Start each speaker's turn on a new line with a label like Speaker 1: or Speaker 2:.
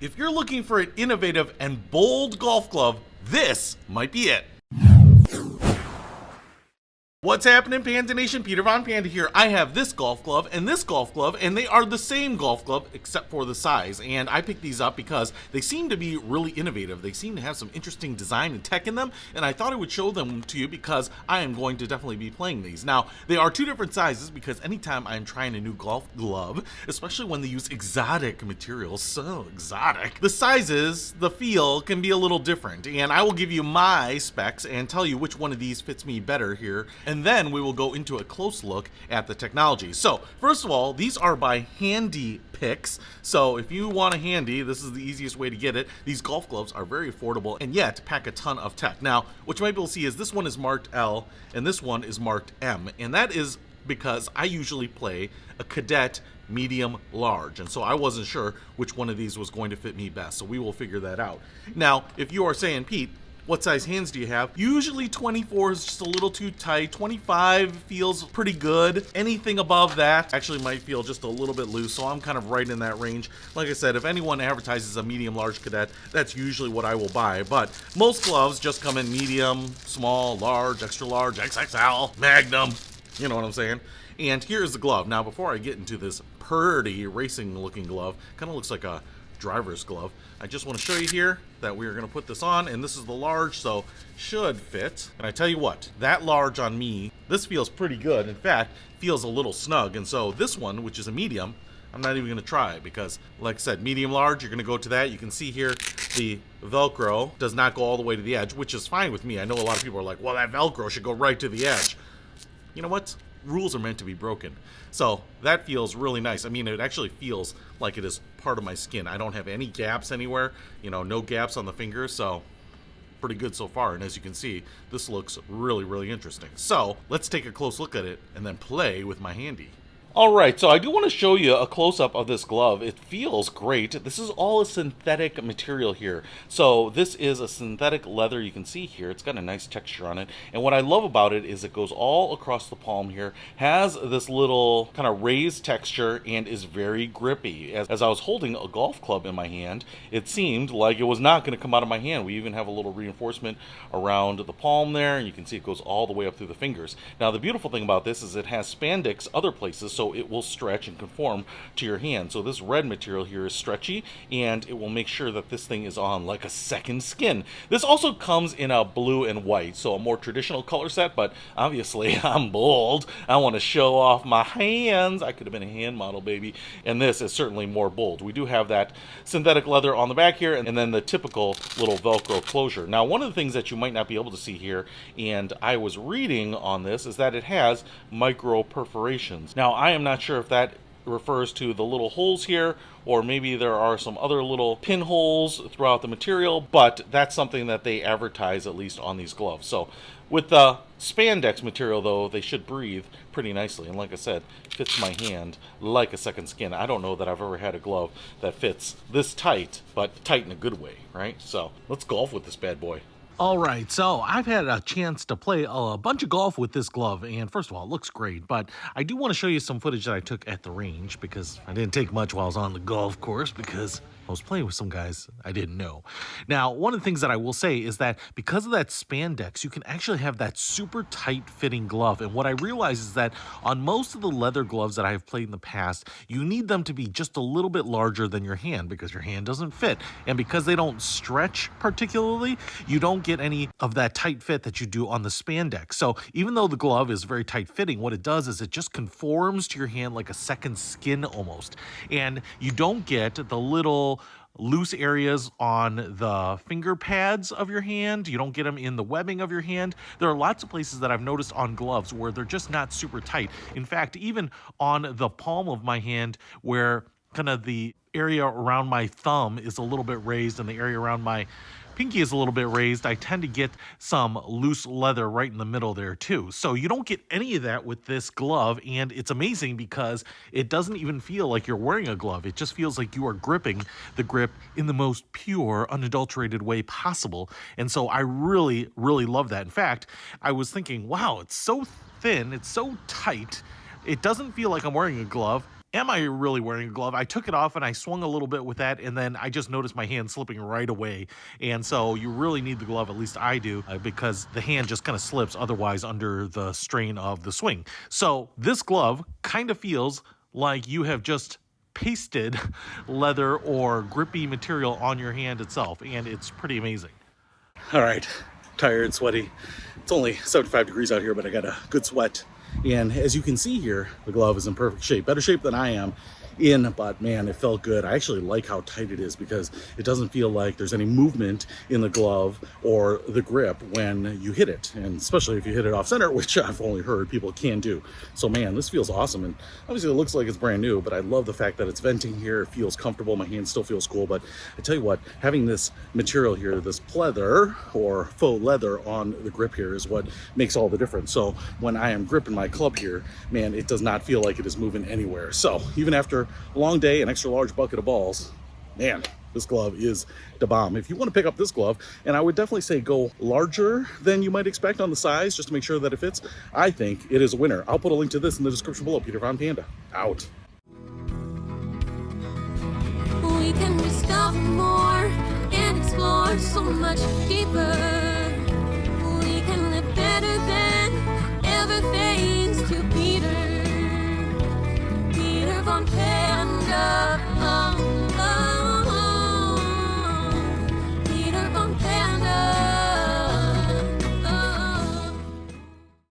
Speaker 1: If you're looking for an innovative and bold golf glove, this might be it. What's happening, Panda Nation? Peter Von Panda here. I have this golf glove, and they are the same golf glove except for the size. And I picked these up because they seem to be really innovative. They seem to have some interesting design and tech in them, and I thought I would show them to you because I am going to definitely be playing these. Now, they are two different sizes because anytime I'm trying a new golf glove, especially when they use exotic materials, so exotic, the sizes, the feel can be a little different. And I will give you my specs and tell you which one of these fits me better here. And then we will go into a close look at the technology. So, first of all, these are by Handy Picks. So, if you want a handy, this is the easiest way to get it. These golf gloves are very affordable and yet pack a ton of tech. Now, what you might be able to see is this one is marked L and this one is marked M. And that is because I usually play a cadet medium large, and so I wasn't sure which one of these was going to fit me best. So we will figure that out. Now, if you are saying, Pete, what size hands do you have? Usually 24 is just a little too tight. 25 feels pretty good. Anything above that actually might feel just a little bit loose, so I'm kind of right in that range. Like I said, if anyone advertises a medium large cadet, that's usually what I will buy. But most gloves just come in medium, small, large, extra large, XXL, Magnum. You know what I'm saying? And here's the glove. Now, before I get into this pretty racing looking glove, kind of looks like a driver's glove, I just want to show you here that we are going to put this on, and this is the large, so should fit. And I tell you what, that large on me, this feels pretty good. In fact, feels a little snug. And so this one, which is a medium, I'm not even going to try because, like I said, medium large, you're going to go to that. You can see here the Velcro does not go all the way to the edge, which is fine with me. I know a lot of people are like, well, that Velcro should go right to the edge. You know what? Rules are meant to be broken. So that feels really nice. I mean, it actually feels like it is part of my skin. I don't have any gaps anywhere, no gaps on the fingers, so pretty good so far. And as you can see, this looks really, really interesting. So let's take a close look at it and then play with my handy. Alright, so I do want to show you a close-up of this glove. It feels great. This is all a synthetic material here. So this is a synthetic leather. You can see here, it's got a nice texture on it. And what I love about it is it goes all across the palm here, has this little kind of raised texture, and is very grippy. As I was holding a golf club in my hand, it seemed like it was not going to come out of my hand. We even have a little reinforcement around the palm there, and you can see it goes all the way up through the fingers. Now, the beautiful thing about this is it has spandex other places, so it will stretch and conform to your hand. So this red material here is stretchy, and it will make sure that this thing is on like a second skin. This also comes in a blue and white, so a more traditional color set, but obviously I'm bold. I want to show off my hands. I could have been a hand model, baby. And this is certainly more bold. We do have that synthetic leather on the back here, and then the typical little Velcro closure. Now, one of the things that you might not be able to see here, and I was reading on this, is that it has micro perforations. Now, I am not sure if that refers to the little holes here, or maybe there are some other little pinholes throughout the material, but that's something that they advertise at least on these gloves. So with the spandex material, though, they should breathe pretty nicely, and like I said, fits my hand like a second skin. I don't know that I've ever had a glove that fits this tight, but tight in a good way, right? So let's golf with this bad boy.
Speaker 2: All right, so I've had a chance to play a bunch of golf with this glove, and first of all, it looks great, but I do want to show you some footage that I took at the range, because I didn't take much while I was on the golf course, because I was playing with some guys I didn't know. Now, one of the things that I will say is that because of that spandex, you can actually have that super tight fitting glove. And what I realize is that on most of the leather gloves that I have played in the past, you need them to be just a little bit larger than your hand because your hand doesn't fit. And because they don't stretch particularly, you don't get any of that tight fit that you do on the spandex. So even though the glove is very tight fitting, what it does is it just conforms to your hand like a second skin almost. And you don't get the little loose areas on the finger pads of your hand. You don't get them in the webbing of your hand. There are lots of places that I've noticed on gloves where they're just not super tight. In fact, even on the palm of my hand, where kind of the area around my thumb is a little bit raised and the area around my pinky is a little bit raised, I tend to get some loose leather right in the middle there too. So you don't get any of that with this glove, and it's amazing because it doesn't even feel like you're wearing a glove. It just feels like you are gripping the grip in the most pure, unadulterated way possible. And so I really, really love that. In fact, I was thinking, wow, it's so thin, it's so tight, it doesn't feel like I'm wearing a glove. am I really wearing a glove? I took it off and I swung a little bit with that, and then I just noticed my hand slipping right away. And so you really need the glove, at least I do, because the hand just kind of slips otherwise under the strain of the swing. So this glove kind of feels like you have just pasted leather or grippy material on your hand itself, and it's pretty amazing.
Speaker 3: All right, tired, sweaty. It's only 75 degrees out here, but I got a good sweat. And as you can see here, the glove is in perfect shape, better shape than I am in, but man, it felt good. I actually like how tight it is because it doesn't feel like there's any movement in the glove or the grip when you hit it, and especially if you hit it off center, which I've only heard people can do. So man, this feels awesome, and obviously it looks like it's brand new, but I love the fact that it's venting here. It feels comfortable. My hand still feels cool, but I tell you what, having this material here, this pleather or faux leather on the grip here is what makes all the difference. So when I am gripping my club here, man, it does not feel like it is moving anywhere. So even after a long day, an extra large bucket of balls, man, this glove is the bomb. If you want to pick up this glove, and I would definitely say go larger than you might expect on the size, just to make sure that it fits, I think it is a winner. I'll put a link to this in the description below. Peter Von Panda, out.
Speaker 4: We can discover more and explore so much deeper.